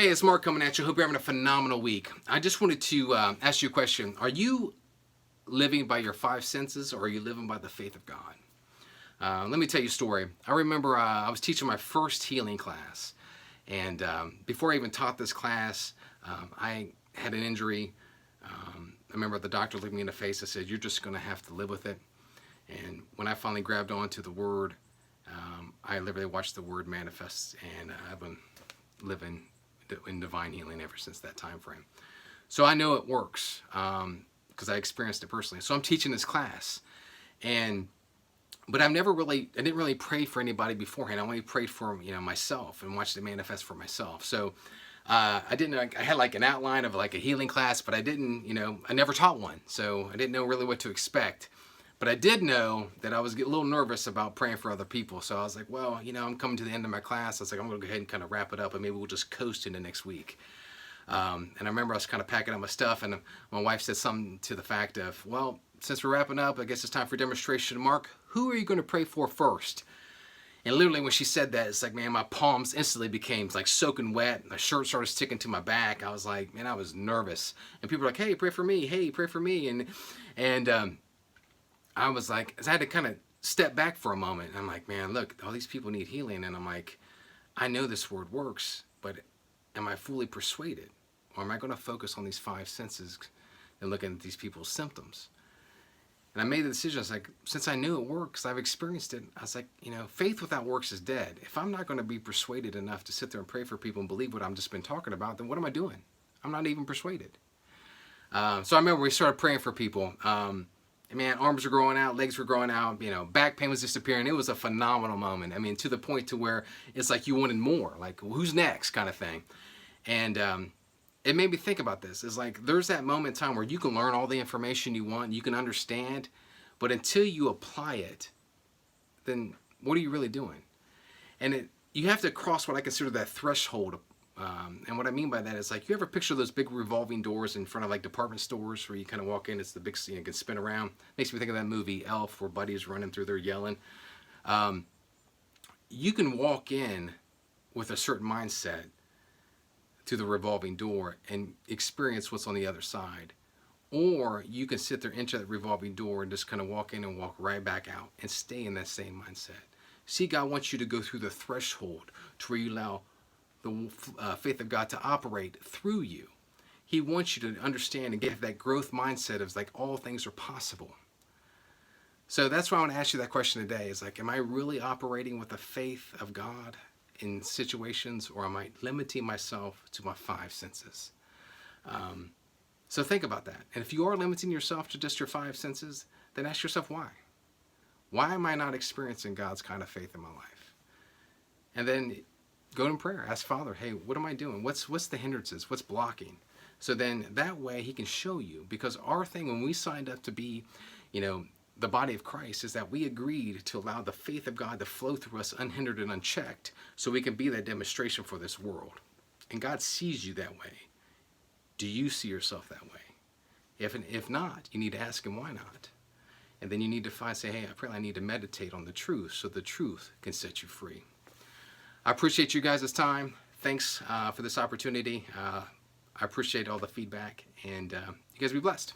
Hey, it's Mark coming at you. Hope you're having a phenomenal week. I just wanted to ask you a question. Are you living by your five senses, or are you living by the faith of God? Let me tell you a story. I remember I was teaching my first healing class, and before I even taught this class, I had an injury. I remember the doctor looked me in the face and said, "You're just going to have to live with it." And when I finally grabbed onto the Word, I literally watched the Word manifest, and I've been living in divine healing ever since that time frame. So I know it works because I experienced it personally. So I'm teaching this class, and but I didn't really pray for anybody beforehand. I only prayed for myself and watched it manifest for myself. So I didn't. I had like an outline of like a healing class, but I didn't. I never taught one, so I didn't know really what to expect. But I did know that I was getting a little nervous about praying for other people. So I was like, well, I'm coming to the end of my class. I was like, I'm going to go ahead and kind of wrap it up, and maybe we'll just coast into next week. And I remember I was kind of packing up my stuff, and my wife said something to the fact of, well, since we're wrapping up, I guess it's time for demonstration. Mark, who are you going to pray for first? And literally when she said that, it's like, man, my palms instantly became like soaking wet. My shirt started sticking to my back. I was like, man, I was nervous. And people were like, hey, pray for me. Hey, pray for me. And I was like, I had to kind of step back for a moment. I'm like, man, look, all these people need healing. And I'm like, I know this word works, but am I fully persuaded? Or am I going to focus on these five senses and looking at these people's symptoms? And I made the decision. I was like, since I knew it works, I've experienced it. I was like, faith without works is dead. If I'm not going to be persuaded enough to sit there and pray for people and believe what I've just been talking about, then what am I doing? I'm not even persuaded. So I remember we started praying for people. Man, arms were growing out, legs were growing out, back pain was disappearing. It was a phenomenal moment. I mean, to the point to where it's like you wanted more, like, well, who's next kind of thing. And it made me think about this. It's like there's that moment in time where you can learn all the information you want, you can understand, but until you apply it, then what are you really doing? And you have to cross what I consider that threshold. And what I mean by that is, like, you ever picture those big revolving doors in front of like department stores where you kind of walk in, it's the big, you can spin around. Makes me think of that movie Elf, where Buddy's running through there yelling. You can walk in with a certain mindset to the revolving door and experience what's on the other side. Or you can sit there into that revolving door and just kind of walk in and walk right back out and stay in that same mindset. See, God wants you to go through the threshold to where you allow the faith of God to operate through you. He wants you to understand and get that growth mindset of like all things are possible. So that's why I want to ask you that question today. Is like, am I really operating with the faith of God in situations, or am I limiting myself to my five senses? So think about that. And if you are limiting yourself to just your five senses, then ask yourself why. Why am I not experiencing God's kind of faith in my life? And then go in prayer. Ask Father, hey, what am I doing? What's the hindrances? What's blocking? So then that way he can show you. Because our thing when we signed up to be, the body of Christ, is that we agreed to allow the faith of God to flow through us unhindered and unchecked, so we can be that demonstration for this world. And God sees you that way. Do you see yourself that way? If not, you need to ask him why not. And then you need to say, hey, I need to meditate on the truth so the truth can set you free. I appreciate you guys' time. Thanks for this opportunity. I appreciate all the feedback, and you guys be blessed.